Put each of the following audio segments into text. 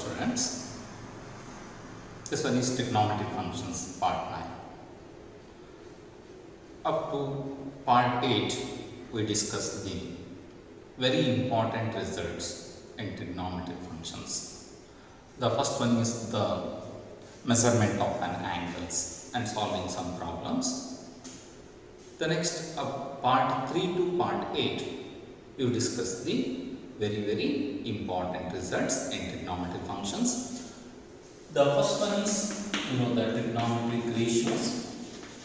students. This one is trigonometric functions part 9. Up to part 8 we discussed the very important results in trigonometric functions. The first one is the measurement of an angles and solving some problems. The next part 3 to part 8 we discussed the very important results in trigonometric functions. The first one is the trigonometric ratios,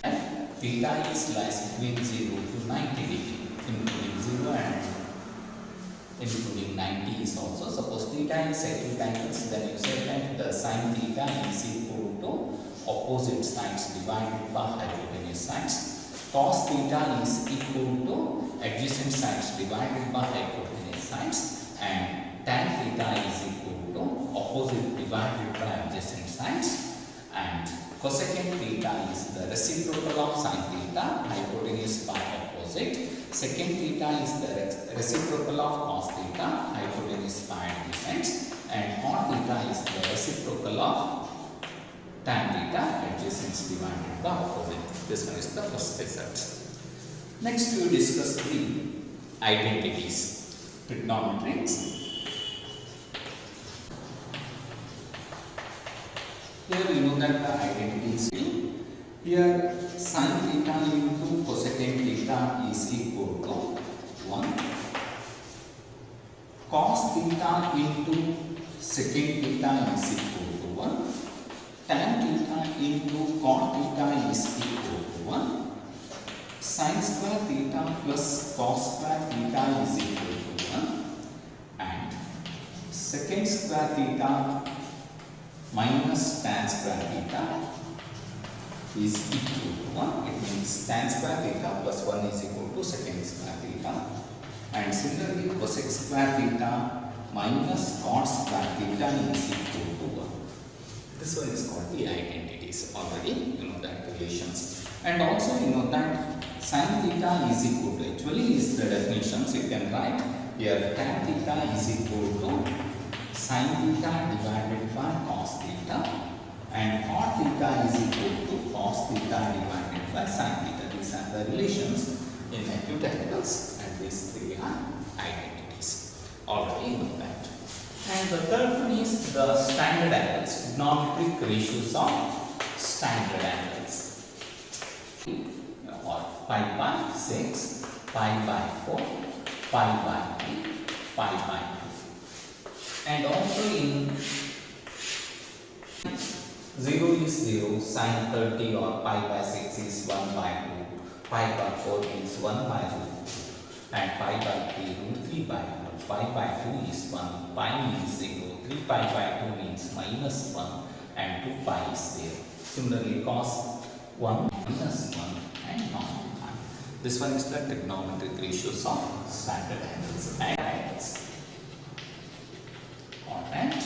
and theta is lies between 0 to 90 degree, including 0 and including 90 is also. Suppose theta is acute angles, then you say that the sine theta is equal to opposite sides divided by hypotenuse sides. Cos theta is equal to adjacent sides divided by hypotenuse sides, and tan theta is equal to opposite divided by adjacent sides, and cosecant theta is the reciprocal of sin theta, hypotenuse by opposite. Secant theta is the reciprocal of cos theta, hypotenuse by adjacent, and cot theta is the reciprocal of tan theta, adjacent divided by opposite. This one is the first result. Next we will discuss the identities, trigonometrics. Here you know that the identities here sin theta into cosecant theta is equal to 1, cos theta into secant theta is equal to 1, tan theta into cot theta is equal to 1, sin square theta plus cos square theta is equal to 1, and secant square theta minus tan square theta is equal to 1. It means tan square theta plus 1 is equal to secant square theta, and similarly cosec square theta minus cot square theta is equal to 1. This one is called the identities. Already you know that relations, and also you know that sin theta is equal to, actually is the definitions you can write here, tan theta is equal to sin theta divided by cos theta, and cot theta is equal to cos theta divided by sin theta. These are the relations in acute angles, and these three are identities. Already know that. And the third one is the standard angles, trigonometric ratios of standard angles. Or pi by 6, pi by 4, pi by 3, pi by 2. And also in 0 is 0, sin 30 or pi by 6 is 1 by 2, pi by 4 is 1 by root 2, and pi by 3 root 3 by 4. Pi by 2 is 1, pi means 0, 3 pi by 2 means minus 1, and 2 pi is 0. Similarly cos 1 minus 1 and not 1. This one is the trigonometric ratios of standard angles and angles. Quadrant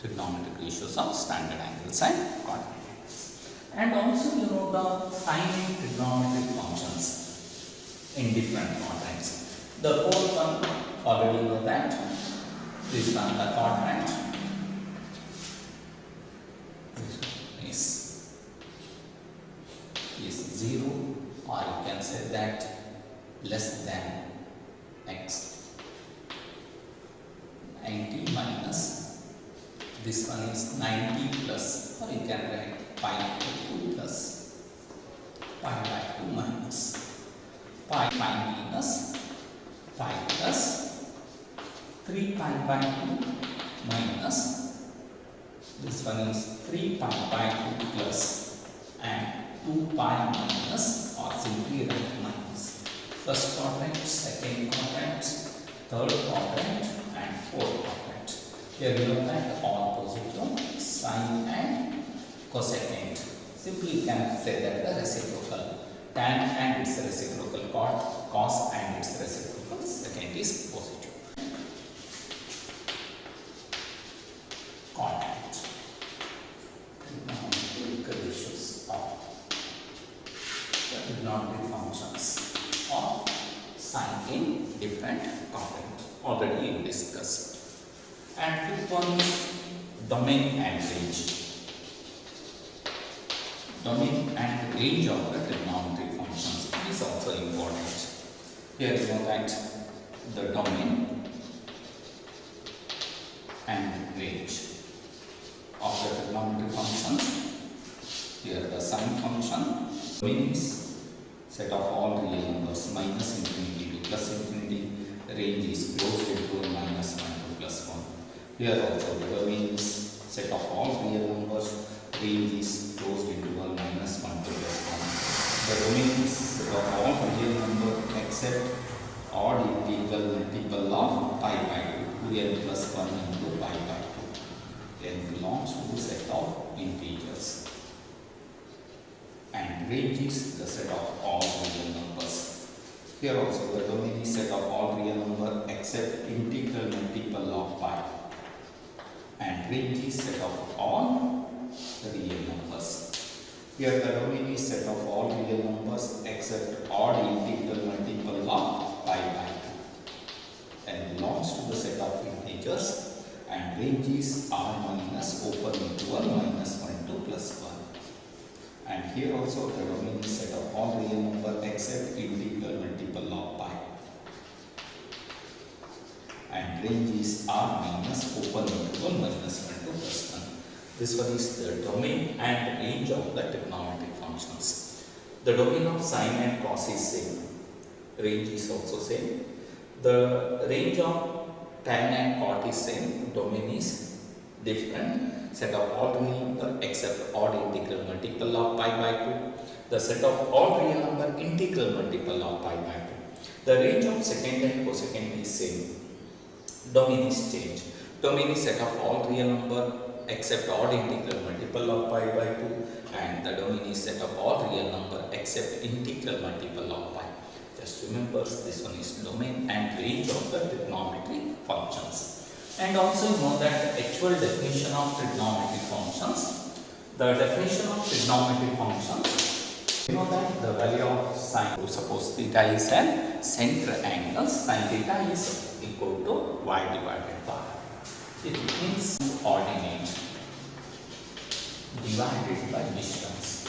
trigonometric ratios of standard angles and quadrants. And also you know the sine trigonometric functions in different quadrants. The fourth one already know that. This one the quadrant is 0, or you can say that less than x. 90 minus, this one is 90 plus, or you can write pi by 2 plus, pi by 2 minus, pi minus, pi plus, 3 pi by 2 minus, this one is 3 pi by 2 plus, and 2 pi minus, or simply write minus. First quadrant, second quadrant, third quadrant, and fourth quadrant. Here you know that all positive, sine and cosecant. Simply you can say that the reciprocal, tan and its reciprocal, cos and its reciprocal, secant is positive. Quadrant, trigonometric ratios of the trigonometric functions of sine in different quadrants. already you discussed. And fifth one is domain and range. Domain and range of the trigonometric functions is also important. Here you know that the domain and range of the trigonometric functions. Here the sine function means set of all real numbers minus infinity to plus infinity. Range is closed into minus 1 to plus 1. Here also the domain is set of all real numbers. Range is closed interval minus 1 to plus 1. The domain is set of all real numbers except odd integral multiple of pi by 2, 2n plus 1 into pi by 2. N belongs to the set of integers. And range is the set of all real numbers. Here also the domain is set of all real numbers except integral multiple of pi. And range is set of all real numbers. Here the domain is set of all real numbers except odd integral multiple of pi by 2. And belongs to the set of integers. And range is r minus open interval minus 1 to plus 1. And here also the domain is set of all real numbers except integral multiple of pi. And range is r minus open interval minus 1 to plus 1. This one is the domain and range of the trigonometric functions. The domain of sine and cos is same. Range is also same. The range of tan and cot is same. Domain is different. Set of all real number except odd integral multiple of pi by 2. The set of all real number integral multiple of pi by 2. The range of secant and cosecant is same. Domain is changed. Domain is set of all real number except odd integral multiple of pi by 2, and the domain is set of all real number except integral multiple of pi. Just remember, this one is domain and range of the trigonometric functions. And also you know that the actual definition of trigonometric functions. The definition of trigonometric functions, you know that the value of sine, suppose theta is an center angle, sine theta is equal to y divided by. It means ordinate divided by distance.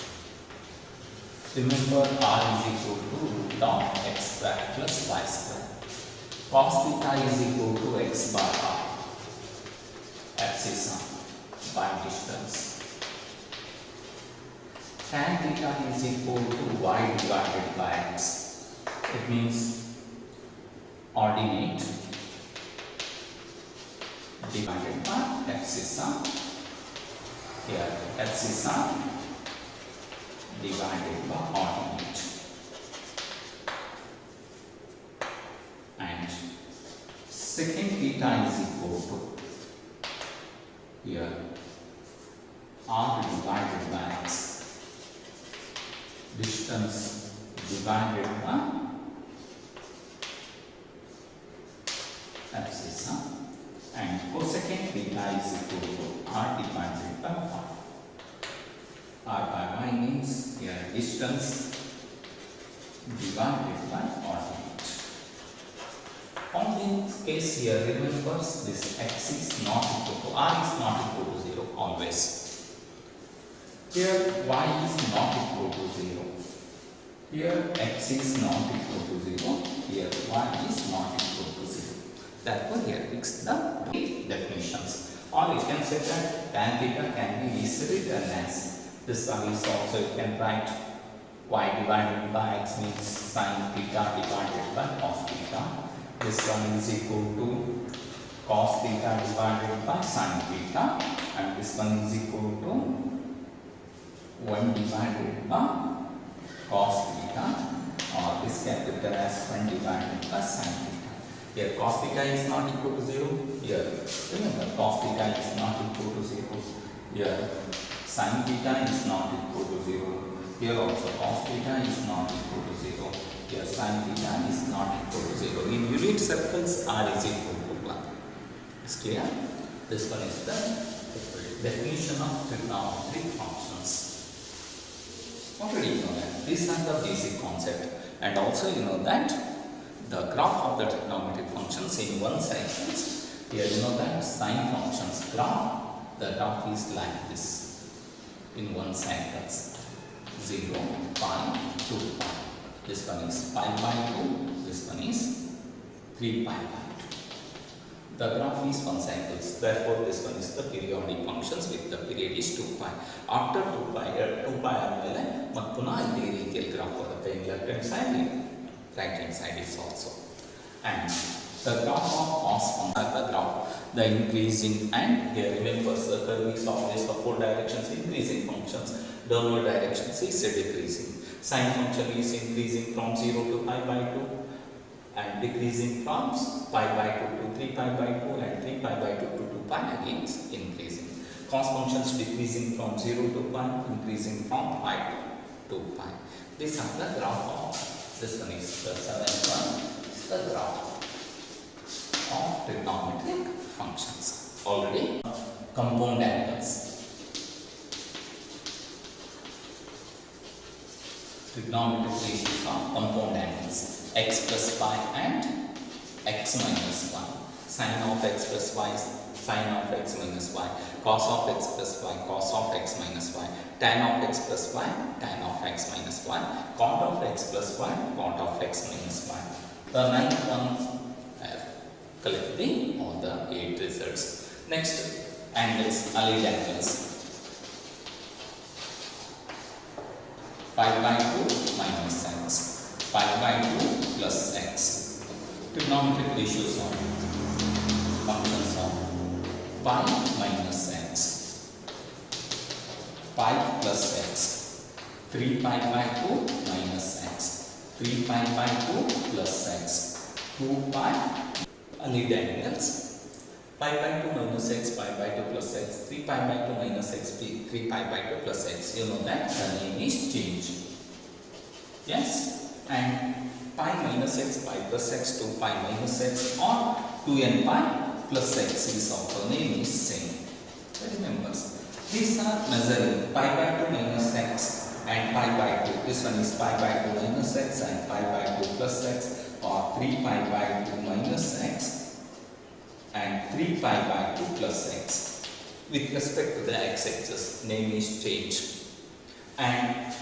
Remember, r is equal to root of x square plus y square. Cos theta is equal to x bar r. Abscissa by distance. Tan theta is equal to y divided by x. It means ordinate divided by abscissa. Here abscissa divided by ordinate. And secant theta is equal to here r divided by x, distance divided by abscissa, and cosecant theta is equal to r divided by y. R by y means here distance divided by ordinate. On this case here, remember this x is not equal to, r is not equal to 0 always. Here y is not equal to 0. Here x is not equal to 0. Here y is not equal to 0. Therefore here fix the definitions. Or you can say that tan theta can be easily written as this one is also you can write y divided by x means sin theta divided by cos theta. This one is equal to cos theta divided by sin theta, and this one is equal to 1 divided by cos theta, or this can be written as 1 divided by sin theta. Here cos theta is not equal to 0. Here remember cos theta is not equal to 0. Here sin theta is not equal to 0. Here also cos theta is not equal to 0. Here sin theta is not equal to 0. In unit circles, r is equal to 1. Is clear? This one is the definition of trigonometric functions. Already you know that. These are the basic concept. And also you know that the graph of the trigonometric functions in one cycle. Here you know that sine functions graph, the graph is like this in one cycle. 0, pi, 2 pi. This one is pi by 2, this one is 3 pi by 2. The graph is one cycle, therefore this one is the periodic functions with the period is 2 pi. After 2 pi ಆದಮೇಲೆ ಮತ್ತೆ ಪುನಃ ಇದೇ ರೀತಿಯಲ್ಲಿ graph ಬರುತ್ತೆ. in left hand side, in right hand side is also. And the graph of cos function, the graph, the increasing, and here remember the curve is always the 4 directions increasing functions, downward directions is decreasing. Sine function is increasing from 0 to pi by 2 and decreasing from pi by 2 to 3 pi by 2 and 3 pi by 2 to 2 pi again increasing. Cos functions decreasing from 0 to pi, increasing from pi to 2 pi. These are the graph of, this one is the 7th one, is the graph of trigonometric functions. Already compound angles. Trigonometric ratios of compound angles. X plus pi and x minus 1. Sine of x plus y, sine of x minus y. Cos of x plus y, cos of x minus y. Tan of x plus y, tan of x minus y. Cot of x plus y, cot of x minus y. The ninth one, collecting all the 8 results. Next, angles, allied angles. Pi by 2 minus x, pi by 2 plus x. Trigonometric ratios of functions of pi minus x, pi plus x, 3 pi by 2 minus x, 3 pi by 2 plus x, 2 pi. Allied angles. Pi by 2 minus x, pi by 2 plus x, 3 pi by 2 minus x, 3 pi by 2 plus x. You know that the name is change. Yes? And pi minus x, pi plus x, 2 pi minus x, or 2n pi plus x is also name is same. Remember, these are measuring pi by 2 minus x and pi by 2. This one is pi by 2 minus x and pi by 2 plus x, or 3 pi by 2 minus x and 3 pi by 2 plus x. With respect to the x-axis, name is change. And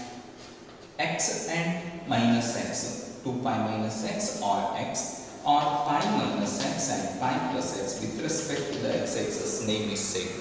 x and minus x, 2 pi minus x or x, or pi minus x and pi plus x. With respect to the x-axis, name is same.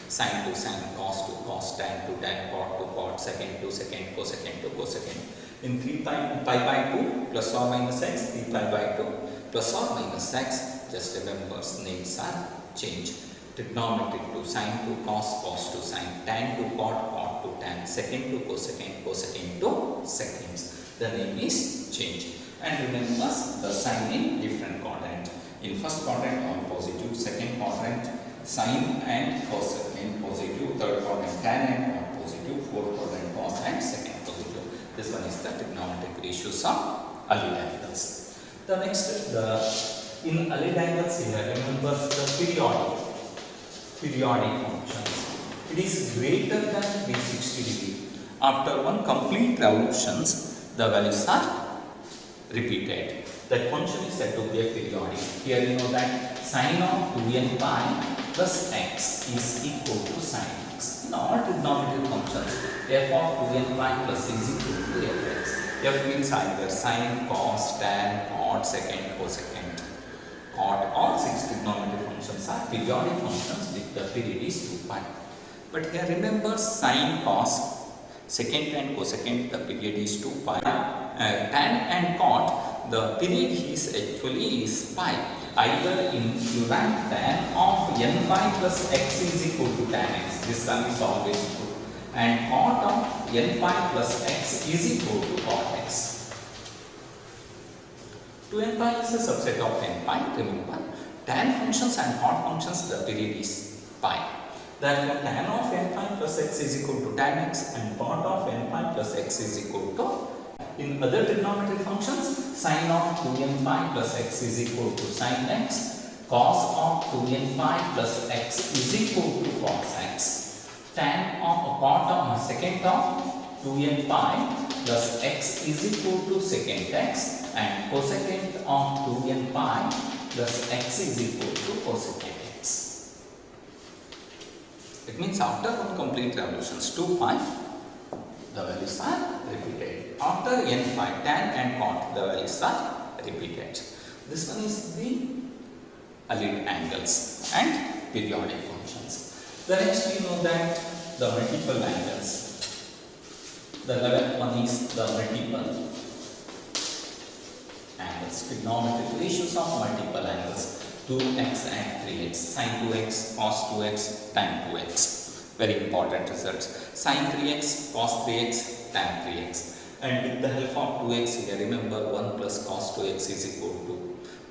Sine to sine, cos to cos, tan to tan, cot to cot, secant to secant, cosecant to cosecant. In 3 pi by 2 plus or minus x, 3 pi by 2 plus or minus x, just remember names are change. Trigonometric to sine to cos, cos to sine, tan to cot, cot to tan, secant to cosecant, cosecant to seconds. The name is change. And remember the sign in different quadrant. In first quadrant on positive, second quadrant sine and cosecant positive, third quadrant tan and cot positive, fourth quadrant cos and secant positive. This one is the trigonometric ratios of allied angles. The next, in allied angles here, remember the periodic functions. It is greater than 360 degree. After one complete revolutions, the values are repeated. That function is said to be a periodic. Here you know that sine of 2n pi plus x is equal to sine x. In all trigonometric functions, f of 2n pi plus is equal to fx. F means either sine, cos, tan, cot, secant, cosecant. Cot, all 6 trigonometric functions are periodic functions with the period is 2 pi. But here remember sine, cos, secant and cosecant, the period is 2 pi. Tan and cot, the period is actually is pi. Either in you write tan of n pi plus x is equal to tan x. This one is always true. And cot of n pi plus x is equal to cot x. 2n pi is a subset of n pi. Remember, tan functions and cot functions, the period is pi. Therefore, tan of n pi plus x is equal to tan x and cot of n pi plus x is equal to. In other trigonometric functions, sine of 2n pi plus x is equal to sine x, cos of 2n pi plus x is equal to cos x, tan of cot of secant of 2n pi thus x is equal to secant x, and cosecant of 2n pi, thus x is equal to cosecant x. It means after one complete revolutions 2 pi, the values are repeated. After n pi, tan and cot, the values are repeated. This one is the allied angles and periodic functions. The next we know that the multiple angles. The 11th one is the multiple angles. Trigonometric ratios of multiple angles. 2x and 3x, sin 2x, cos 2x, tan 2x. Very important results. Sin 3x, cos 3x, tan 3x. And with the help of 2x here, remember 1 plus cos 2x is equal to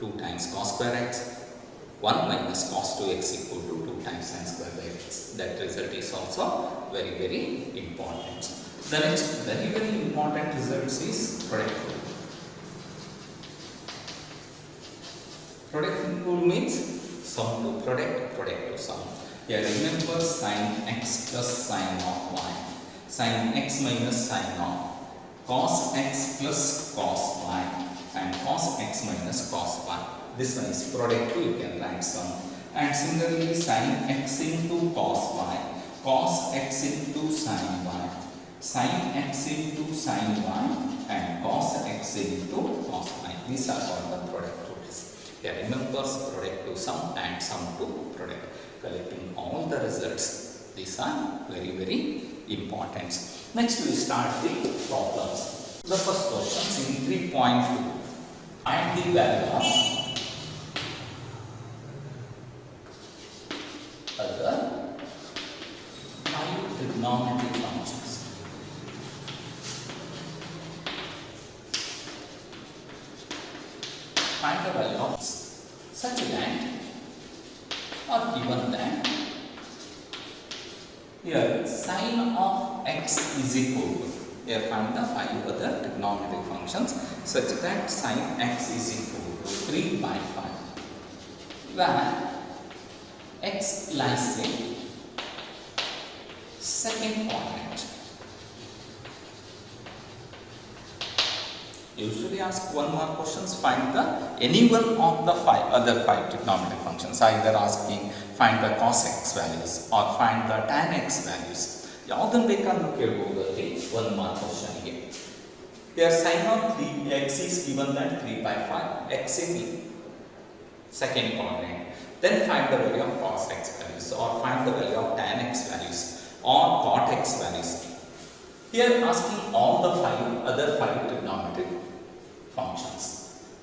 2 times cos square x. 1 minus cos 2x equal to 2 times sin square by x. That result is also very, very important. The next very, very important result is product rule. Product rule means sum to product, product to sum. Here remember sin x plus sin of y, sin x minus sin of, cos x plus cos y, and cos x minus cos y. This one is product 2, you can write sum. And similarly sin x into cos y, cos x into sin y, sin x into sin y, and cos x into cos y. These are called the product rules. Here remember product to sum and sum to product. Collecting all the results. These are very, very important. Next we start the problems. The first question in 3.2. Find the value of other 5 trigonometric functions. Find the value of such that or given that here sin of x is equal to, here find the 5 other trigonometric functions such that sin x is equal to 3 by 5, where x lies in second quadrant. Usually ask one more questions, find the any one of the other 5 trigonometric functions, either asking find the cos x values or find the tan x values. ಯಾವುದನ್ನು ಬೇಕಾದರೂ ಕೇಳಬಹುದಲ್ಲಿ one more question ಗೆ. Here sin of 3x is given that 3 by 5, x in second quadrant. Then find the value of cos x values or find the value of tan x values or cot x values. Here asking all the other 5 trigonometric functions.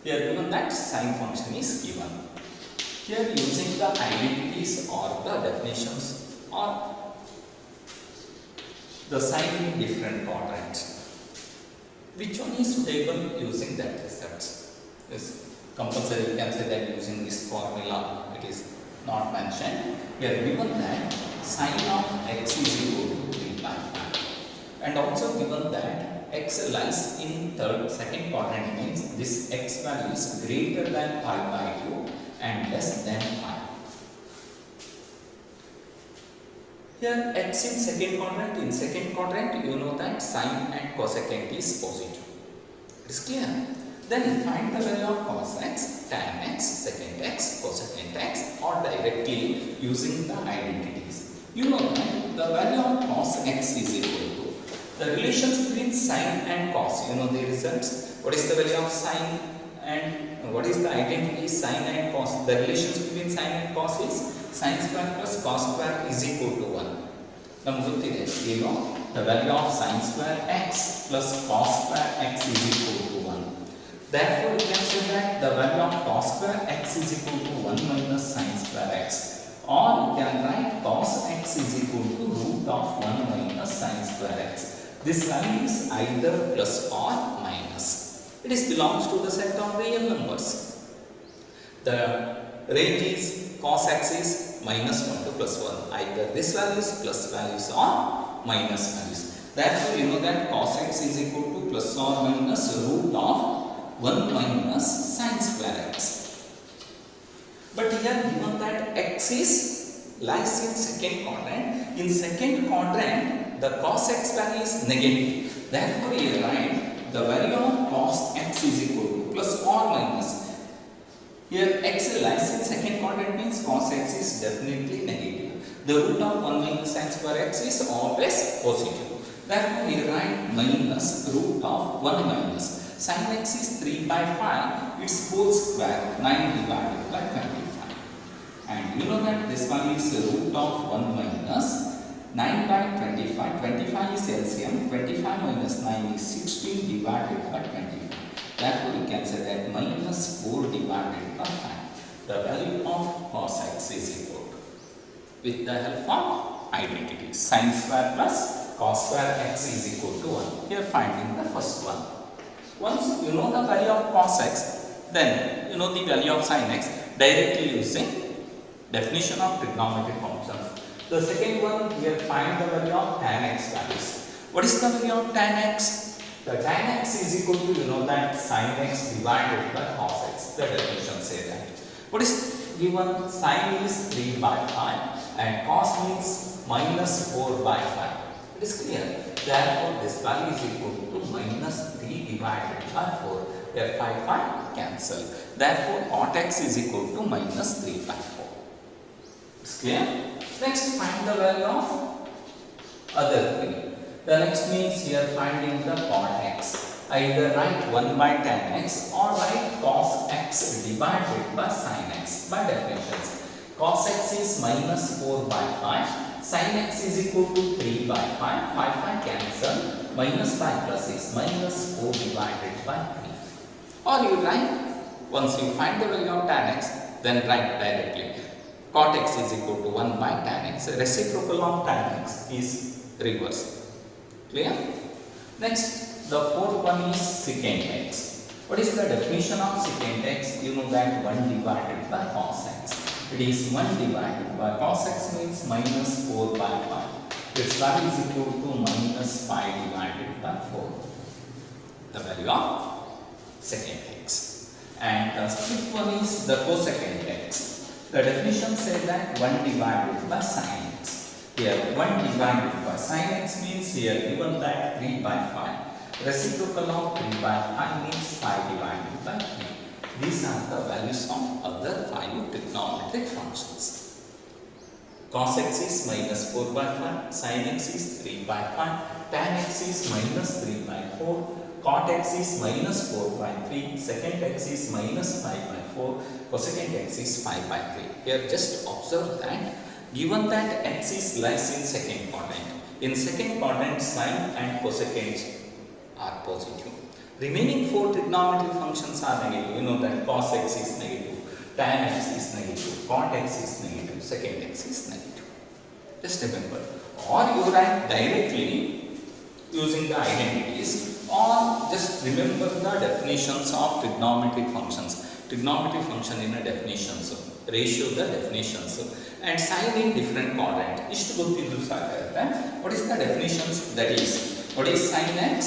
Here given that sin function is given. Here using the identities or the definitions or the sign in different quadrants. Which one is suitable using that results? Is compulsory, you can say that using this formula, it is not mentioned. Here given that sin of x is equal to 3 by 5. And also given that x lies in second quadrant, means this x value is greater than pi by 2 and less than pi. Here x in second quadrant you know that sin and cosecant is positive. It is clear. Then find the value of cos x, tan x, secant x, cosecant x or directly using the identities. You know that the value of cos x is equal to the relations between sin and cos. You know the results. What is the value of sin and what is the identity sin and cos? The relations between sin and cos is sin square plus cos square is equal to 1. ನಮಗೆ ಗೊತ್ತಿದೆ ಏನು the value of sin square x plus cos square x is equal to 1. Therefore you can say that the value of cos square x is equal to 1 minus sin square x, or you can write cos x is equal to root of 1 minus sin square x. This value is either plus or minus. It is belongs to the set of real numbers. The range is cos x is minus 1 to plus 1. Either this value is plus values or minus values. Therefore, you know that cos x is equal to plus or minus root of 1 minus sin square x. But here given that x is lies in second quadrant. In second quadrant, the cos x value is negative. Therefore, here write the value of cos x is equal to plus or minus. Here x lies in second quadrant means cos x is definitely negative. The root of 1 minus sin square x is always positive. Therefore, here write minus root of 1 minus sin x is 3 by 5, its whole square 9 divided by 25. And you know that this one is root of 1 minus 9 by 25. 25 is LCM. 25 minus 9 is 16 divided by 25. Therefore, you can say that minus 4 divided by 5. The value of cos x is equal to, with the help of identities, sin square plus cos square x is equal to 1. Here finding the first one. Once you know the value of cos x, then you know the value of sin x directly using definition of trigonometric functions. The second one, here find the value of tan x values. What is the value of tan x? The tan x is equal to, you know that, sin x divided by cos x. The definition says that. What is given? Sin is 3 by 5 and cos means minus 4 by 5. It is clear. Therefore, this value is equal to minus 3 divided by 4. Here 5 cancel. Therefore, cot x is equal to minus 3 by 4. It's clear? Next, find the value of other three. The next means here finding the cot x. Either write 1 by tan x or write cos x divided by sin x by definitions. Cos x is minus 4 by 5. Sin x is equal to 3 by 5. 5 cancel. Minus by plus is minus 4 divided by 3. Or you write, once you find the value of tan x, then write directly. Cot x is equal to 1 by tan x. Reciprocal of tan x is reverse. Clear? Next, the fourth one is secant x. What is the definition of secant x? You know that 1 divided by cos x. It is 1 divided by cos x means minus 4 by 5. Its value is equal to minus 5 divided by 4. The value of secant x. And the fifth one is the cosecant x. The definition says that 1 divided by sin x. Here 1 divided by sin x means here given that 3 by 5. Reciprocal of 3 by 5 means 5 divided by 3. These are the values of other 5 trigonometric functions. Cos x is minus 4 by 5, sin x is 3 by 5, tan x is minus 3 by 4, cot x is minus 4 by 3, secant x is minus 5 by 4, cosecant x is 5 by 3. Here just observe that given that x is lies in second quadrant. In second quadrant, sine and cosecant are positive. Remaining 4 trigonometric functions are negative. You know that cos x is negative, tan x is negative, cot x is negative, secant x is negative. Just remember. Or you write directly using the identities, or just remember the definitions of trigonometric functions. Trigonometric function in a definitions, ratio the definitions, and sign in different quadrant. ಇಷ್ಟು ಗೊತ್ತಿದ್ದು ಸಾಕಾಗುತ್ತೆ. What is the definitions? That is, what is sin x?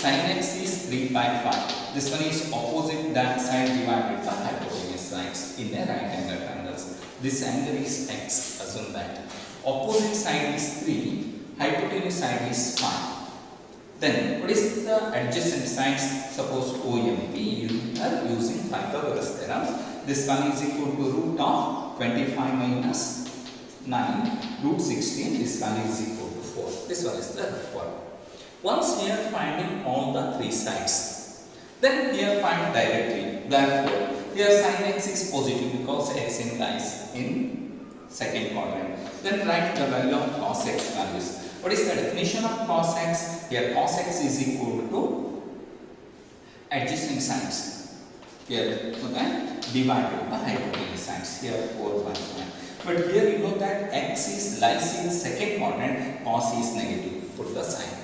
Sin x is 3 by 5. This one is opposite that side divided by hypotenuse sides in a right angle triangles. This angle is x. Assume that. Opposite side is 3, hypotenuse side is 5. Then, what is the adjacent sides? Suppose OMP, you are using Pythagoras theorem. This one is equal to root of 25 minus 9, root 16. This one is equal to 4. This one is the rough one. Once we are finding all the 3 sides, then here find directly. Therefore, here sin x is positive because x lies in second quadrant. Then write the value of cos x values. What is the definition of cos x? Here cos x is equal to adjacent sides. Here, okay, divided by hypotenuse sides. Here 4 by 5. But here you know that x is lies in second quadrant, cos is negative. Put the sign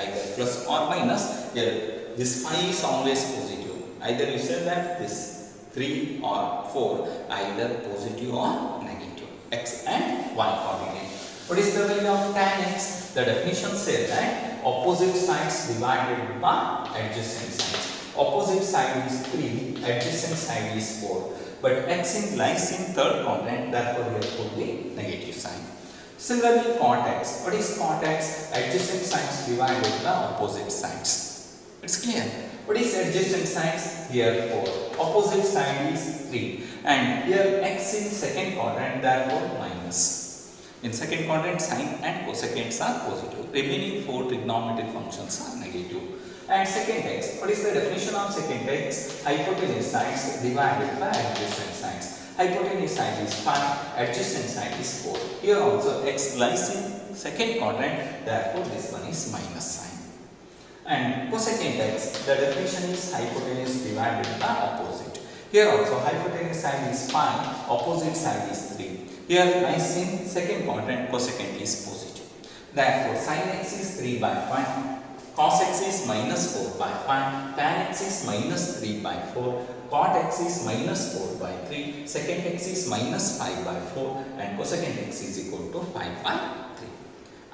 either plus or minus. Here this 5 is always positive. Either you say that this 3 or 4 either positive or negative. X and y coordinate. What is the value of tan x? The definition says that opposite sides divided by adjacent sides. Opposite side is 3, adjacent side is 4. But x lies in third quadrant, therefore we have put the negative sign. Similarly, cot x. What is cot x? Adjacent sides divided by opposite sides. It's clear. What is adjacent sides? Here 4. Opposite side is 3. And here x in second quadrant, therefore minus. In second quadrant, sine and cosecants are positive. Remaining 4 trigonometric functions are negative. And secant x. What is the definition of secant x? Hypotenuse sides divided by adjacent sides. Hypotenuse side is 5, adjacent side is 4. Here also x lies in second quadrant, therefore this one is minus sign. And cosecant x, the definition is hypotenuse divided by opposite. Here also hypotenuse side is 5, opposite side is 3. Here lies in second quadrant, cosecant is positive. Therefore sin x is 3 by 5, cos x is minus 4 by 5, tan x is minus 3 by 4, cot x is minus 4 by 3, secant x is minus 5 by 4, and cosecant x is equal to 5 by 3.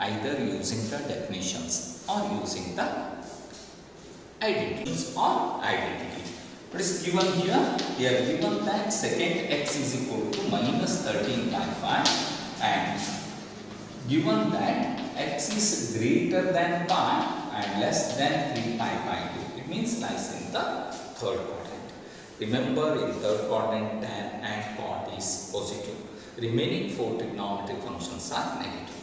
Either using the definitions or using the identities or identity. What is given here? Here given that secant x is equal to minus 13 by 5 and given that x is greater than pi and less than 3 pi by 2. It means lies in the third quadrant. Remember, in third quadrant tan and cot is positive. Remaining 4 trigonometric functions are negative.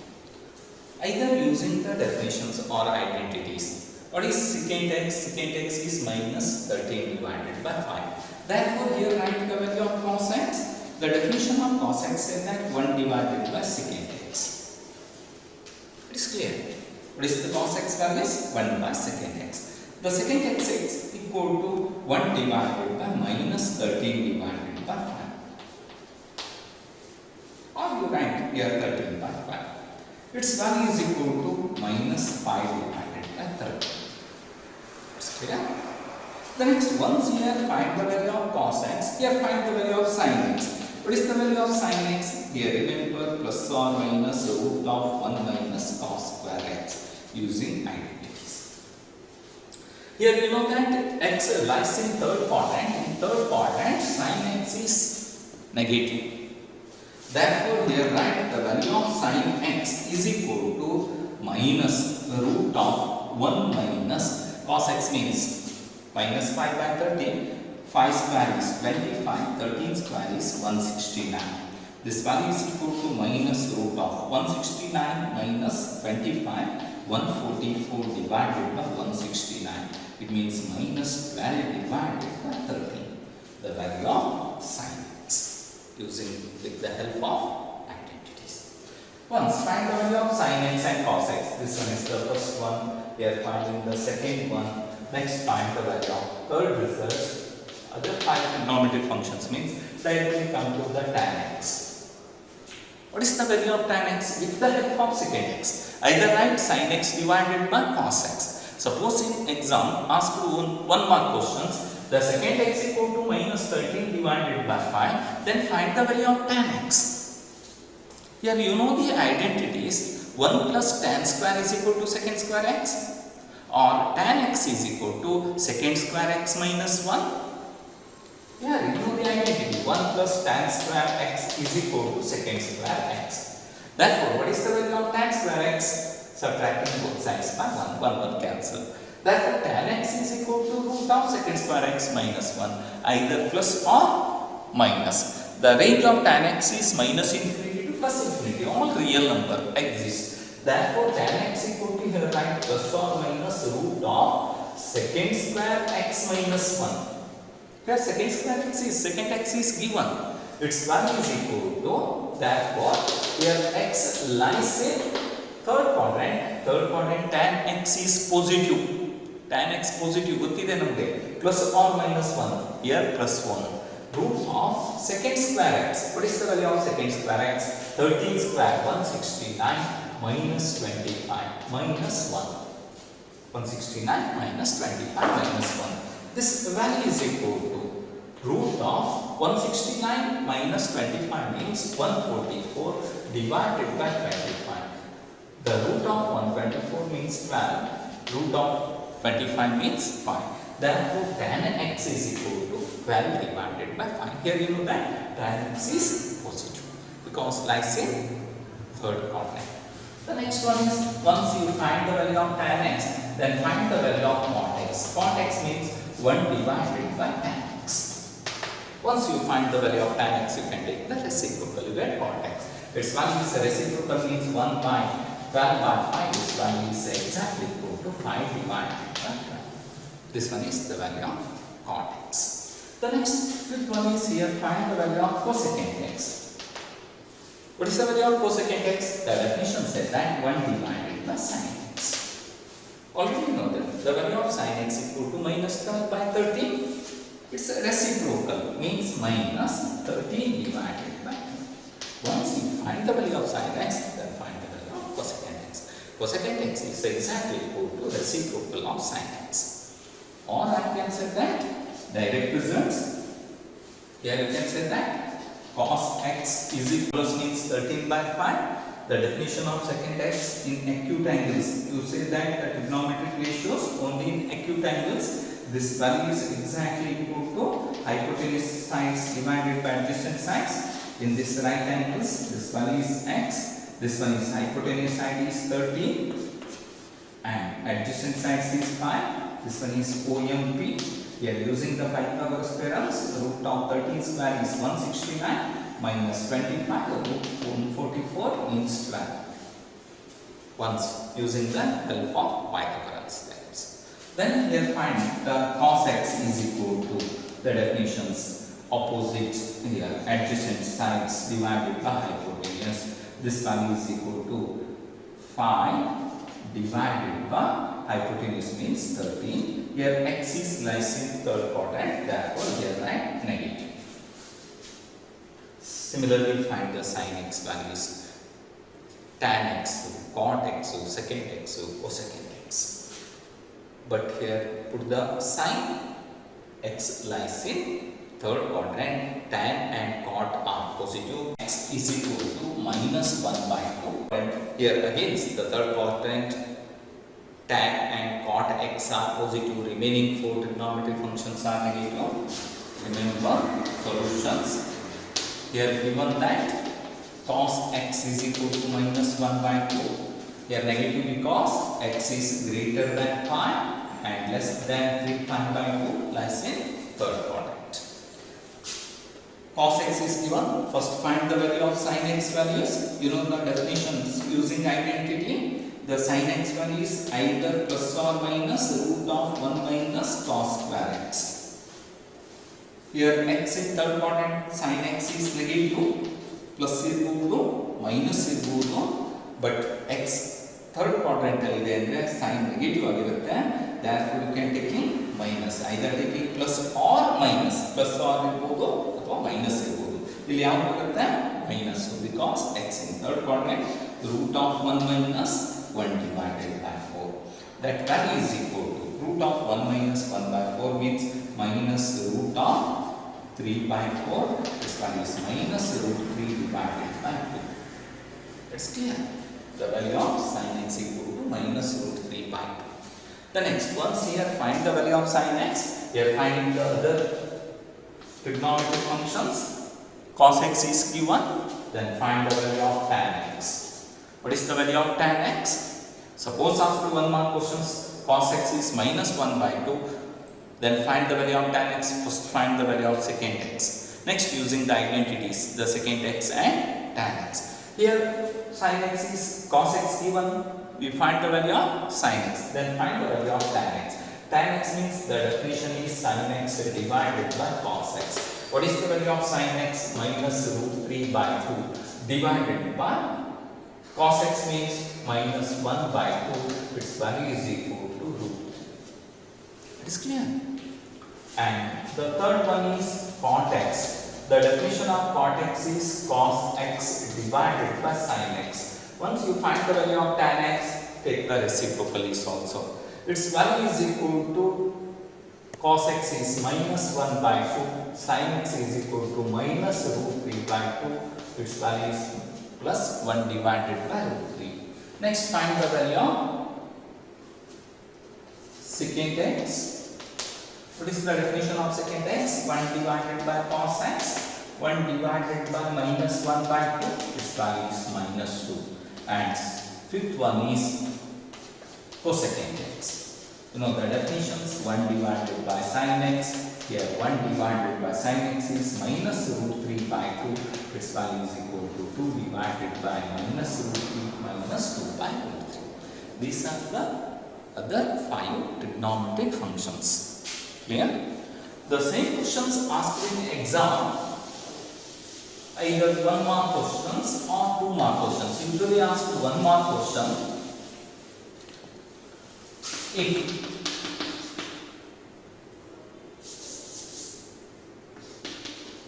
Either using the definitions or identities. What is secant x? Secant x is minus 13 divided by 5. Therefore, here write the value of cos x. The definition of cos x says that 1 divided by secant x. It is clear. What is the cos x value? 1 by secant x. The secant x is equal to 1 divided by minus 13 divided by 5. Or you write here 13 by 5. Its value is equal to minus 5 divided by 13. It's clear? The next, once here find the value of cos x, here find the value of sin x. What is the value of sin x? Here remember plus or minus root of 1 minus cos square x using identities. Here you know that x lies in third quadrant. In third quadrant, sin x is negative. Therefore, here write the value of sin x is equal to minus root of 1 minus cos x means minus 5 by 13. 5 square is 25, 13 square is 169. This value is equal to minus root of 169 minus 25, 144 divided by 169. It means minus 12 divided by 13. The value of sin x using with the help of identities. Once find the value of sin x and cos x. This one is the first one. We are finding the second one. Next find the value of third result. Other 5 trigonometric functions means directly come to the tan x. What is the value of tan x? With the help of secant x. Either write sin x divided by cos x. Suppose in exam asked one mark questions, the secant x equal to minus 13 divided by 5, then find the value of tan x. Here you know the identities. 1 plus tan square is equal to secant square x, or tan x is equal to secant square x minus 1. Yeah, you know the identity. 1 plus tan square x is equal to secant square x. Therefore, what is the value of tan square x? Subtracting both sides by 1. 1 cancel. Therefore, tan x is equal to root of secant square x minus 1. Either plus or minus. The range of tan x is minus infinity to plus infinity. All real number exists. Therefore, tan x equal to here write plus or minus root of secant square x minus 1. Here secant square x is, secant x is given. Its value is equal to, therefore, here x lies in third quadrant. Third quadrant tan x is positive. Tan x positive. Gottide namage. Plus or minus 1. Here plus 1. Root of secant square x. What is the value of secant square x? 13 square 169 minus 25 minus 1. 169 minus 25 minus 1. This value is equal to root of 169 minus 25 means 144 divided by 25. The root of 124 means 12. Root of 25 means 5. Therefore, tan x is equal to 12 divided by 5. Here you know that tan x is positive because lies in third quadrant. The next one is, once you find the value of tan x, then find the value of cot x. Cot x means 1 divided by tan x. Once you find the value of tan x, you can take the reciprocal. You get cot x. Its value is reciprocal means 1 by 12 by 5. Its value is exactly equal to 5 divided by 12. This one is the value of cot x. The next fifth one is here, find the value of cosecant x. What is the value of cosecant x? The definition said that 1 divided by sin x. Already know that the value of sin x equal to minus 12 by 13. It's a reciprocal, means minus 13 divided by 2. Once you find the value of sin x, then find the value of cosecant x. Cosecant x is exactly equal to reciprocal of sin x. Or I can say that direct results. Here you can say that cos x is equal to means 13 by 5. The definition of secant x in acute angles. You say that the trigonometric ratios only in acute angles. This value is exactly equal to hypotenuse sides divided by adjacent sides. In this right angles, this value is x. This one is hypotenuse side is 13 and adjacent sides is 5. This one is OMP. We are using the Pythagoras theorems. Root of 13 square is 169 minus 25 root 44 means 12. Once using the help of Pythagoras theorems. Then here find the cos x is equal to the definitions opposite here adjacent sides divided by hypotenuse. This value is equal to 5 divided by hypotenuse means 13. Here x is lies in third quadrant, therefore here write negative. Similarly, find the sin x values. Tan x, cot x, secant x, cosecant x. But here put the sin x lies in third quadrant, tan and cot are positive. X is equal to minus 1 by 2. And here against the third quadrant, tan and cot x are positive, remaining 4 trigonometric functions are negative. Remember solutions. Here given that cos x is equal to minus 1 by 2. Here negative because x is greater than 5 and less than 3 pi by 2 lies in third quadrant. Cos x is given. First find the value of sin x values. You know the definitions using identity. The sin x value is either plus or minus root of 1 minus cos square x. Here x in third quadrant, sin x is negative, plus irಬೋದು, minus irಬೋದು, but x third quadrant alide andre sin negative ಆಗಿರುತ್ತೆ. Therefore you can taking minus, either taking plus or minus, plus or irಬೋದು ಅಥವಾ minus irಬೋದು. ಇಲ್ಲಿ ಯಾವುದು ಬರುತ್ತೆ minus, because x in third quadrant root of 1 minus 1 divided by 4. That value is equal to root of 1 minus 1 by 4 means minus root of 3 by 4. This value is minus root 3 divided by 2. It's clear. The value of sin x equal to minus root 3 by 2. The next ones here, find the value of sin x. Here finding the other trigonometric functions. Cos x is given. Then find the value of tan x. What is the value of tan x? Suppose after 1 mark questions cos x is minus 1 by 2, then find the value of tan x. First find the value of secant x. Next using the identities, the secant x and tan x. Here sin x is cos x given, we find the value of sin x, then find the value of tan x. Tan x means the definition is sin x divided by cos x. What is the value of sin x? Minus root 3 by 2 divided by cos x means minus 1 by 2, its value is equal to root. It is clear. And the third one is cot x. The definition of cot x is cos x divided by sin x. Once you find the value of tan x, take the reciprocals also. Its value is equal to cos x is minus 1 by 2, sin x is equal to minus root 3 by 2, its value is plus 1 divided by root 3. Next find the value of secant x. What is the definition of secant x? 1 divided by cos x, 1 divided by minus 1 by 2, its value is minus 2, and fifth one is cosecant x. You know the definitions: 1 divided by sin x. Here 1 divided by sin x is minus root 3 by 2. Its value is equal to 2 divided by minus root 3 minus 2 by root 3. These are the other 5 trigonometric functions. Clear? The same questions asked in exam, either 1 mark questions or 2 mark questions. Usually asked 1 mark question. If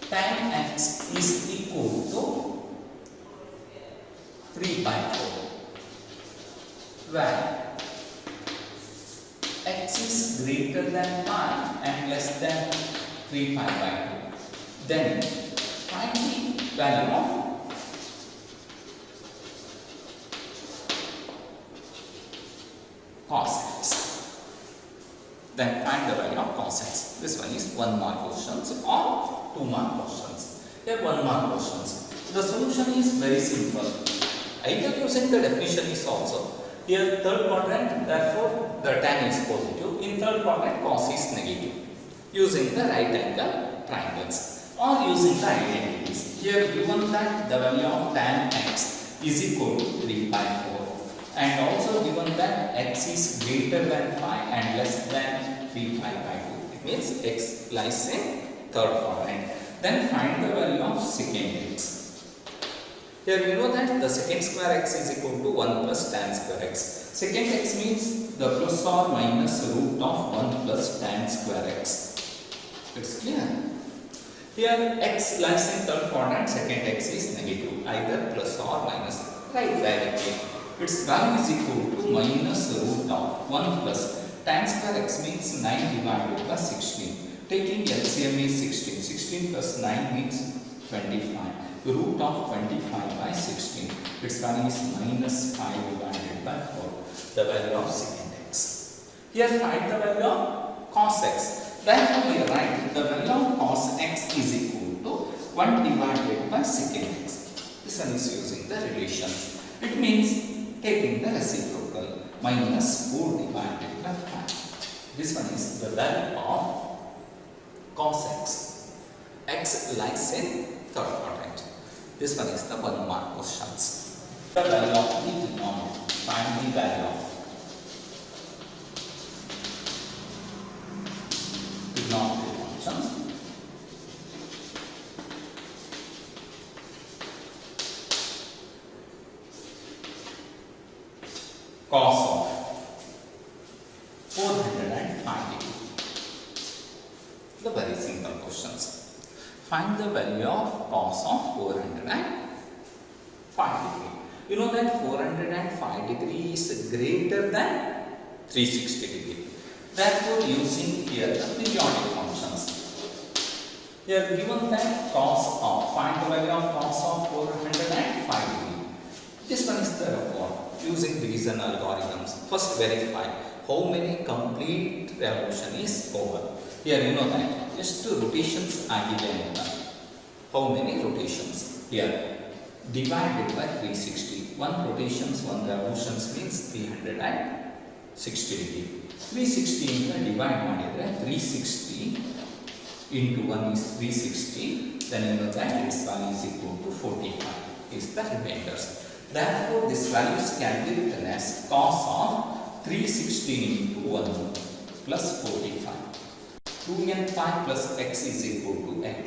tan x is equal to 3 by 4, where x is greater than pi and less than 3 pi by 2, then find the value of cos x. Then find the value of cos x. This one is 1 mark questions or 2 mark questions. Here 1 mark questions. The solution is very simple. Either using the definition is also. Here third quadrant, therefore the tan is positive. In third quadrant cos is negative. Using the right angle triangles or using the identities. Here given that the value of tan x is equal to 3 by 4. And also given that x is greater than 5 and less than 3 pi by 2. It means x lies in third quadrant. Then find the value of secant x. Here you know that the secant square x is equal to 1 plus tan square x. Secant x means the plus or minus root of 1 plus tan square x. It's clear. Here x lies in third quadrant, secant x is negative, either plus or minus. Right directly. Its value is equal to minus root of 1 plus tan square x means 9 divided by 16. Taking LCM is 16. 16 plus 9 means 25. Root of 25 by 16. Its value is minus 5 divided by 4. The value of secant x. Here find the value of cos x. Therefore we write the value of cos x is equal to 1 divided by secant x. This one is using the relations. It means taking the reciprocal, minus 4 divided by 5. This one is the value of cos x. X lies in third quadrant. This one is the 1 mark questions. The value of the trigonometry. Find the value of trigonometry functions. Cos of 405 degree. The very simple questions. Find the value of cos of 405 degree. You know that 405 degree is greater than 360 degree. Therefore, using here the periodic functions. Here given that cos of, find the value of cos of 405 degree. This one is the report. Using division algorithms, first verify how many complete revolution is over. Here you know that just 2 rotations are given. How many rotations? Here divided by 360. 1 rotations, 1 revolutions means 360 degree. 360 into divide ಮಾಡಿದ್ರೆ 360 into 1 is 360. Then you know that its value is equal to 45 is the remainders. Therefore, this values can be written as cos of 360 into 1 plus 45. 2n pi plus x is equal to x.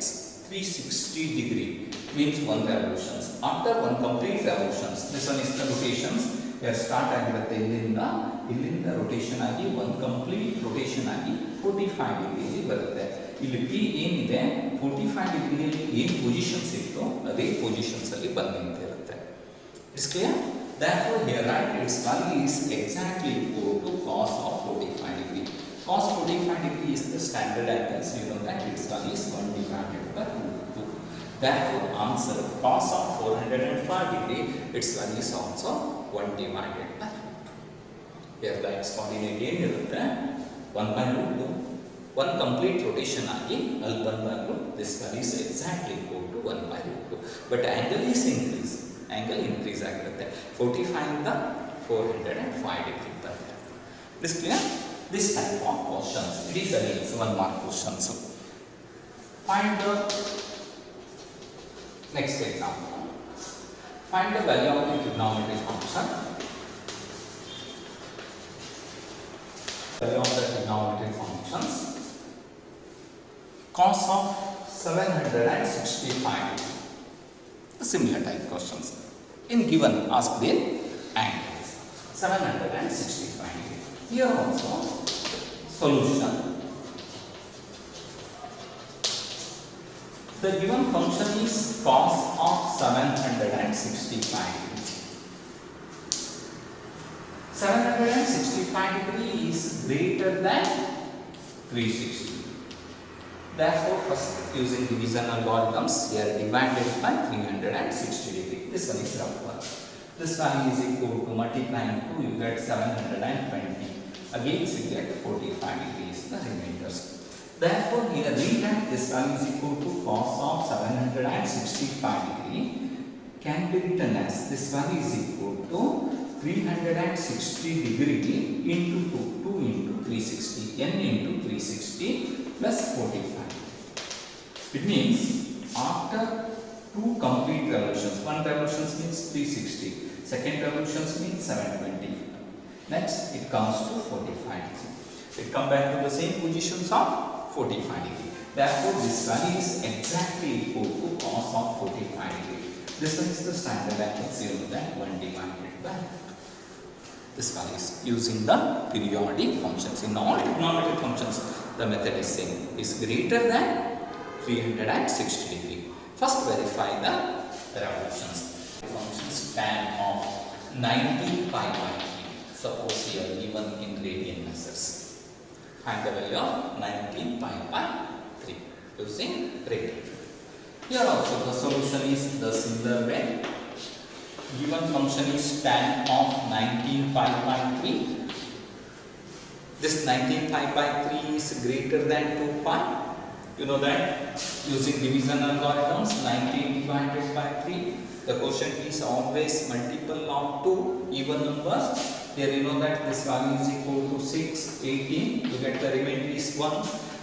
360 degree means 1 revolutions. After 1 complete revolutions, this one is the rotations. Here start ಆಗಿರುತ್ತೆ ಇಲ್ಲಿಂದ rotation ಆಗಿ 1 complete rotation ಆಗಿ 45 degree ಬರುತ್ತೆ. ಇಲ್ಲಿ p ಏನಿದೆ 45 ಡಿಗ್ರಿಯಲ್ಲಿ ಏನು positions ಇತ್ತು ಅದೇ ಪೊಸಿಷನ್ಸ್ ಅಲ್ಲಿ ಬಂದು ನಿಂತಿರುತ್ತೆ. It's clear? Therefore, here right, its value is exactly equal to cos of 45 degree. Cos 45 degree is the standard angle, so you know that its value is 1 divided by root 2. Therefore, answer cos of 405 degree, its value is also 1 divided by root 2. Here the x coordinate ಏನಿರುತ್ತೆ 1 by root 2. 1 complete rotation ಆಗಿ ಅಲ್ಲಿ ಬಂದಾಗಲೂ this value is exactly equal to 1 by root 2. But angle is increased. 45 the 405 degree per meter. This clear? This type of questions. It is again 1 mark questions. Find the next example. Find the value of the trigonometric function. Value of the trigonometric functions. Cos of 765 degree. Similar type questions. In given, ask the angles. 765 degree. Here also solution. The given function is cos of 765 degree. 765 degree is greater than 360. Therefore, first using division algorithms, here divided by 360 degree. This one is rough one. This value is equal to multiplying 2, you get 720. Against you get 45 degrees, the remainders. Therefore, here rewrite this value is equal to cos of 765 degree can be written as this value is equal to 360 degree into 2 into 360, n into 360 plus 45. It means after 2 complete revolutions, one revolution means 360, second revolution means 720. Next, it comes to 45 degree. It comes back to the same positions of 45 degree. Therefore, this value is exactly equal to cos of 45 degree. This one is the standard angle, 0 that 1 divided by. This value is using the periodic functions. In all trigonometric functions, the method is same. Is greater than 360 degree. First, verify the revolutions. Functions tan of 90 pi by 3. Suppose here given in radian measures. Find the value of 90 pi by 3 using radian. Here also the solution is the similar way. Given function is tan of 19 pi by 3. This 19 pi by 3 is greater than 2 pi. You know that using division algorithms, 19 divided by 3, the quotient is always multiple of 2 even numbers. Here you know that this value is equal to 6, 18, you get the remainder is 1.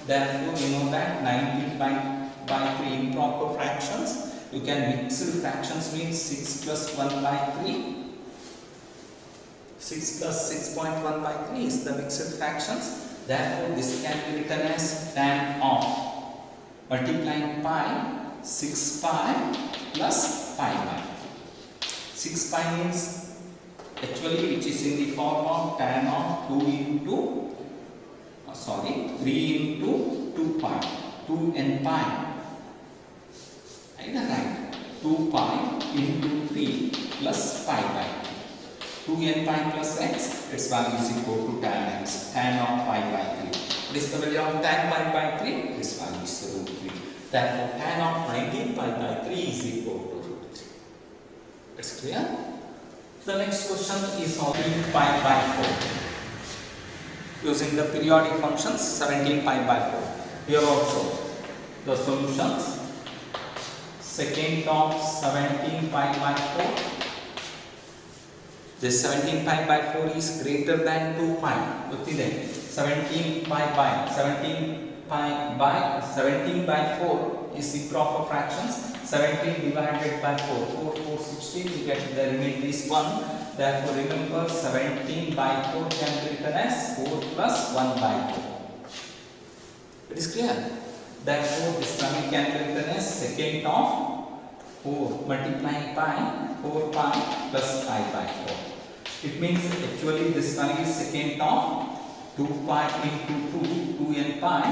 Therefore, you know that 19 by 3 improper fractions. You can mix fractions means 6 plus 1 by 3. 6 plus 6.1 by 3 is the mixed fractions. Therefore, this can be written as tan of multiplying pi 6 pi plus pi by 6 pi means actually which is in the form of tan of 2 into 3 into 2 pi 2 n pi. Either right 2 pi into 3 plus pi by 2 n pi plus x, its value is equal to tan x, tan of pi by 3. What is the value of tan pi by 3? Its value is root 3. Therefore, tan of 19 pi by 3 is equal to root 3. It's clear? The next question is on 3 pi by 4. Using the periodic functions 17 pi by 4. Here also the solutions secant of 17 pi by 4. This 17 pi by 4 is greater than 2 pi. Look there. 17 by 4 is improper fractions. 17 divided by 4. 4, 4, 16. You get the remainder is 1. Therefore, remember 17 by 4 can be written as 4 plus 1 by 4. It is clear. Therefore, this value can be written as secant of 4 multiplying pi 4 pi plus pi by 4. It means actually this value is secant of 2 pi into 2 n pi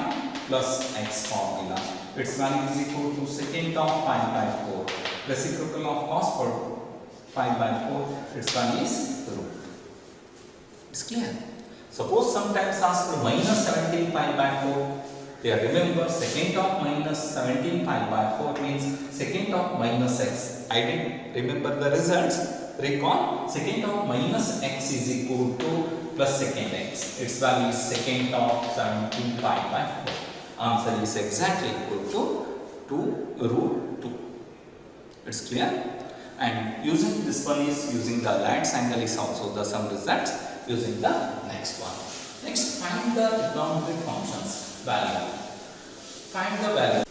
plus x formula. Its value is equal to secant of pi by 4. Reciprocal of cos for pi by 4. Its value is root. It's clear. Suppose sometimes asked for minus 17 pi by 4. Here remember secant of minus 17 pi by 4 means secant of minus x. I didn't remember the results. Recall secant of minus x is equal to plus secant x. Its value is secant of 17 pi by 4. Answer is exactly equal to root 2. It's clear. And using this one is using the Lattice angle is also the sum results using the next one. Next, find the trigonometric functions value. Find the value.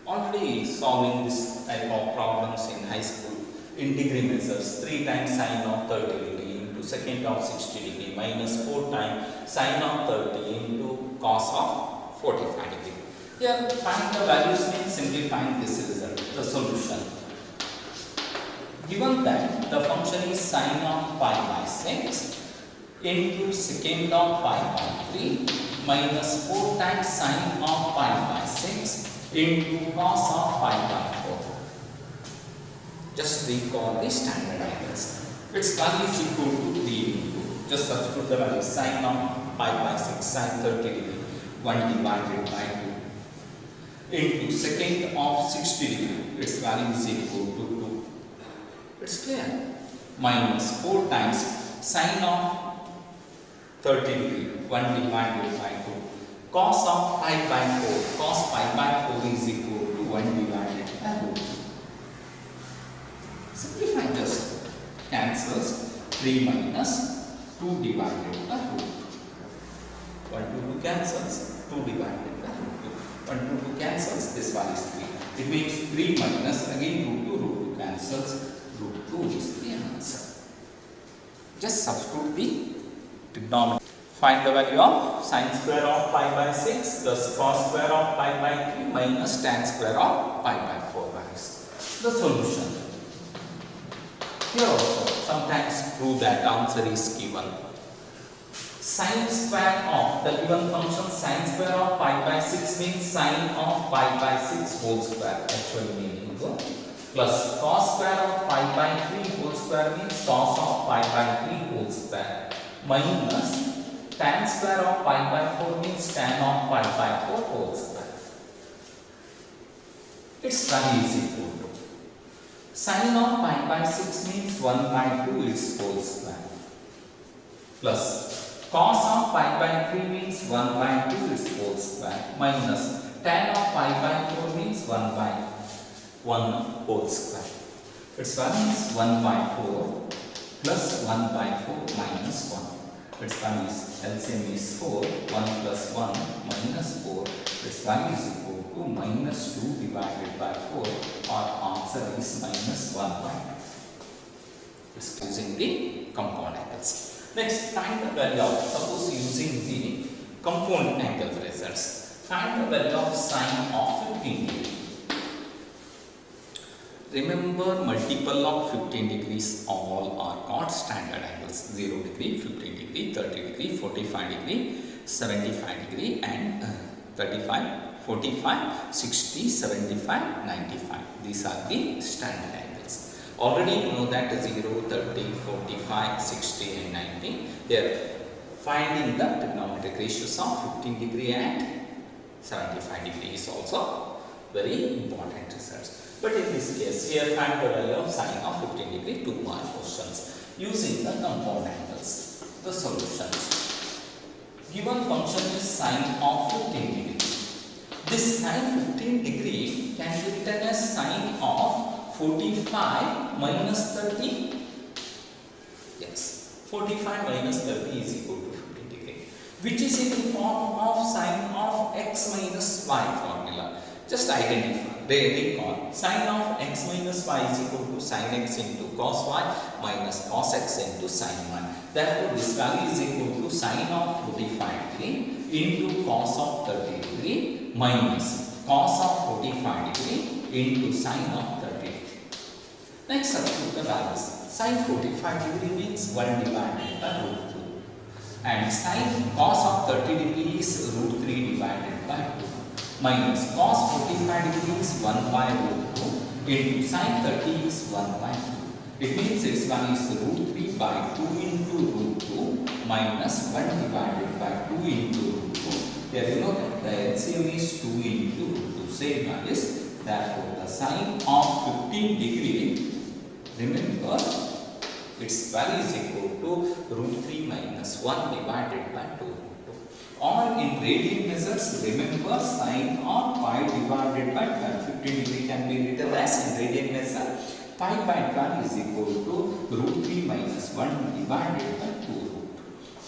Already solving this type of problems in high school. In degree measures, 3 times sine of 30 degree into secant of 60 degree minus 4 times sine of 30 into cos of 45 degree. Here, find the values means simply find this result, the solution. Given that the function is sine of pi by 6 into secant of pi by 3 minus 4 times sine of pi by 6 into cos of pi by 4. Just recall the standard angles. Its value is equal to 3 into. Just substitute the value sine of pi by 6, sine 30 degree, 1 divided by 2 into secant of 60 degree. Its value is equal to 2. It's clear. Minus 4 times sine of 30 degree, 1 divided by 2. Cos of pi by 4. Cos pi by 4 is equal to 1 divided by root. Simplify just. Cancels 3 minus 2 divided by root. 1 to 2 cancels, 2 divided by root 2. 1 to 2 cancels, this one is 3. It means 3 minus again root 2 cancels, root 2 is the answer. Just substitute the trigonometry. Find the value of sine square of pi by 6 plus cos square of pi by 3 minus tan square of pi by 4 values. The solution. Here also, sometimes prove that answer is given. Sine square of the given function sine square of pi by 6 means sine of pi by 6 whole square, actually meaning plus cos square of pi by 3 whole square means cos of pi by 3 whole square minus tan square of pi by 4 means tan of pi by 4 whole square. Its value is equal to sine of pi by 6 means 1 by 2 is whole square plus cos of pi by 3 means 1 by 2 is whole square minus tan of pi by 4 means 1 by 1 whole square. Its value is 1 by 4 plus 1 by 4 minus 1. Its value is LCM is 4, 1 plus 1 minus 4. Its value is equal to minus 2 divided by 4. Our answer is minus 1 by 2. It's using the compound angles. Next, find the value of, suppose using the compound angle results. Find the value of sine of 15 degree. Remember, multiple of 15 degrees all are called standard angles. 0 degree, 15 degree, 30 degree, 45 degree, 75 degree and 35, 45, 60, 75, 95. These are the standard angles. Already you know that 0, 30, 45, 60 and 90. They are finding the trigonometric ratios of 15 degree and 75 degree is also very important research. But in this case, here find the value of sine of 15 degree, 2 mark questions using the compound angles. The solutions. Given function is sine of 15 degree. This sine 15 degree can be written as sine of 45 minus 30. Yes, 45 minus 30 is equal to 15 degree, which is in the form of sine of x minus y formula. Just identify. Recall sine of x minus y is equal to sine x into cos y minus cos x into sine y. Therefore, this value is equal to sine of 45 degree into cos of 30 degree minus cos of 45 degree into sine of 30 degree. Next, substitute the values. Sine 45 degree means 1 divided by root 2 and sine cos of 30 degree is root 3 divided by 2. Minus cos 45 degree is 1 by root 2 into sin 30 is 1 by 2. It means its value is root 3 by 2 into root 2 minus 1 divided by 2 into root 2. Here you know that the LCM is 2 into root 2. Same values. Therefore, the sine of 15 degree, remember, its value is equal to root 3 minus 1 divided by 2 root 2. Or in radian measures, remember sine of pi divided by 12. 15 degree can be written as in radian measure. Pi by 12 is equal to root 3 minus 1 divided by 2 root.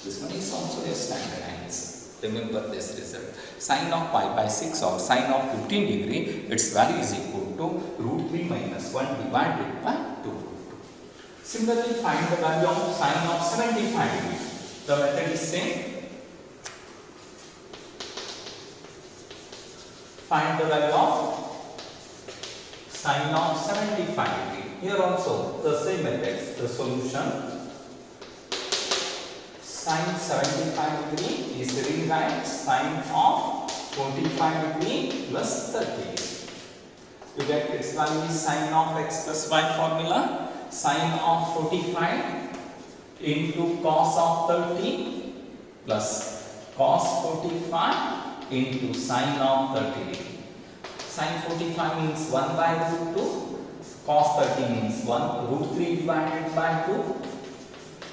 This one is also a standard answer. Remember this result. Sine of pi by 6 or sine of 15 degree, its value is equal to root 3 minus 1 divided by 2 root 2. Similarly, find the value of sine of 75 degree. The method is same. Find the value of sine of 75 degree. Here also the same methods. The solution sine 75 degree is rewrite sine of 45 degree plus 30 degree. You get its value is sine of x plus y formula. Sine of 45 into cos of 30 plus cos 45 into sine of 30 degree. Sine 45 means 1 by root 2. Cos 30 means 1 root 3 divided by 2.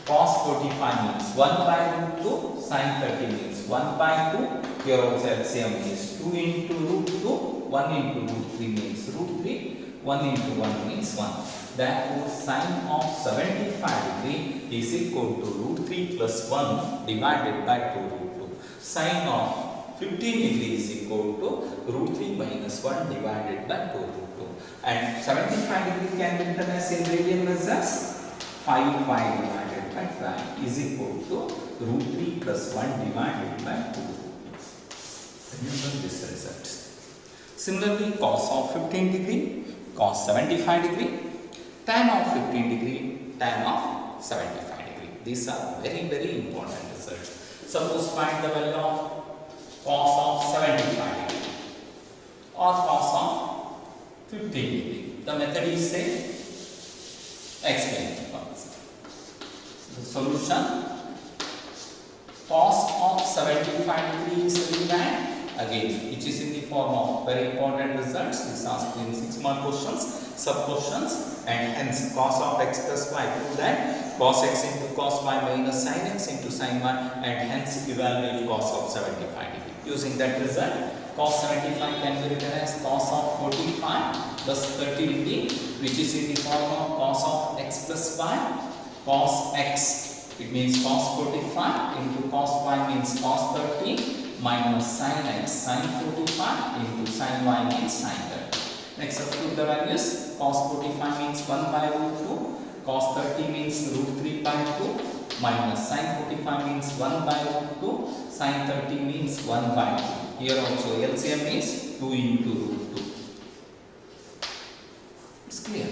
Cos 45 means 1 by root 2. Sine 30 means 1 by 2. Here also LCM is 2 into root 2. 1 into root 3 means root 3. 1 into 1 means 1. Therefore, sine of 75 degree is equal to root 3 plus 1 divided by 2 root 2. Sine of 15 degree is equal to root 3 minus 1 divided by 2 root 2. And 75 degree can be written as in radian measures. 5 pi divided by 5 is equal to root 3 plus 1 divided by 2 root 2. Remember this result. Similarly, cos of 15 degree, cos 75 degree, tan of 15 degree, tan of 75 degree. These are very important results. Suppose find the value of cos of 75 degree or cos of 15 degree. The method is same. Explain the concept. The solution cos of 75 degree is rewrite again, which is in the form of very important results. This asked in 6 mark questions, sub questions, and hence cos of x plus y. Prove that cos x into cos y minus sin x into sin y, and hence evaluate cos of 75 degree. Using that result, cos 75 can be written as cos of 45 plus 30 degree, which is in the form of cos of x plus y. Cos x, it means cos 45 into cos y means cos 30 minus sin x sin 45 into sin y means sin 30. Next, substitute the values. Cos 45 means 1 by root 2. Cos 30 means root 3 by 2. Minus sin 45 means 1 by root 2. Sin 30 means 1 by 2. Here also LCM is 2 into root 2. It's clear.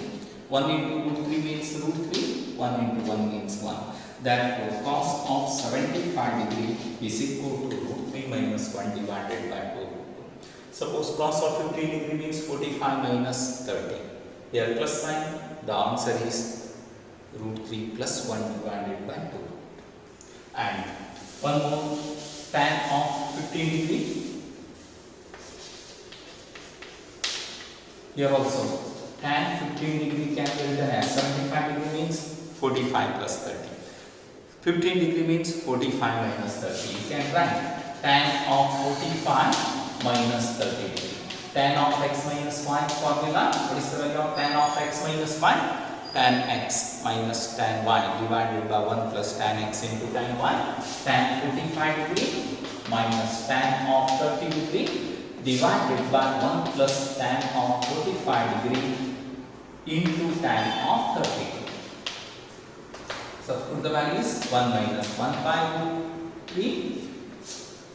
1 into root 3 means root 3. 1 into 1 means 1. Therefore, cos of 75 degree is equal to root 3 minus 1 divided by 2 root 2. Suppose cos of 15 degree means 45 minus 30. Here plus sign, the answer is root 3 plus 1 divided by 2. And one more, tan of 15 degree. Here also, tan 15 degree can be written as 75 degree means 45 plus 30. 15 degree means 45 minus 30. You can write tan of 45 minus 30 degree. Tan of x minus y formula. What is the value of tan of x minus y? Tan x minus tan y divided by 1 plus tan x into tan y. Tan 45 degree minus tan of 30 degree divided by 1 plus tan of 45 degree into tan of 30 degree. Substitute the values. 1 minus 1 by root 3.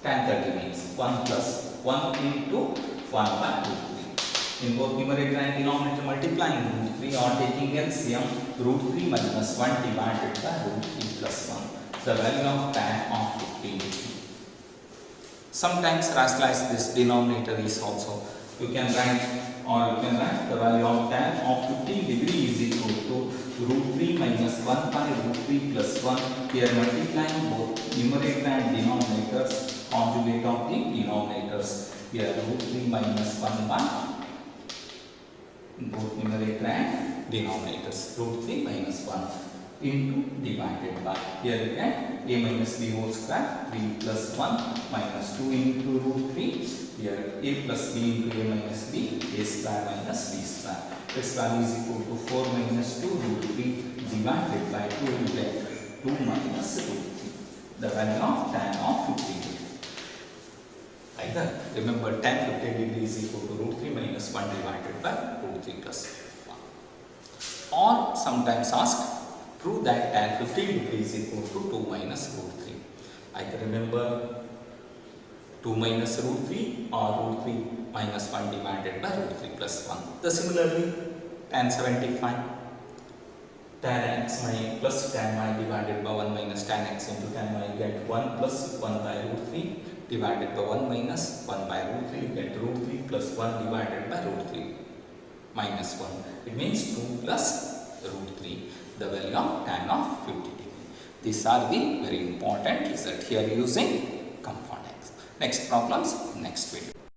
Tan 30 means 1 plus 1 into 1 by root 3. In both numerator and denominator multiplying root 3 or taking LCM, root 3 minus 1 divided by root 3 plus 1. The value of tan of 15 degree. Sometimes rationalize this denominator is also. You can write the value of tan of 15 degree is equal to root 3 minus 1 by root 3 plus 1. Here multiplying both numerator and denominators, conjugate of the denominators. Here root 3 minus 1 by both numerator and denominators. Root 3 minus 1. into divided by, here we get a minus b whole square, 3 plus 1 minus 2 into root 3, here a plus b into a minus b, a square minus b square. Its value is equal to 4 minus 2 root 3 divided by 2, you get 2 minus root 3. The value of tan of 50 degree. Like that. Remember, tan 50 degree is equal to root 3 minus 1 divided by root 3 plus 1. Or sometimes asked, prove that tan 50 degree is equal to 2 minus root 3. I can remember 2 minus root 3 or root 3 minus 1 divided by root 3 plus 1. Similarly, tan 75, tan x plus tan y divided by 1 minus tan x into tan y, you get 1 plus 1 by root 3 divided by 1 minus 1 by root 3, you get root 3 plus 1 divided by root 3 minus 1. It means 2 plus root 3, the value of tan of 50 degree. These are the very important result here using compound x. Next problems, next video.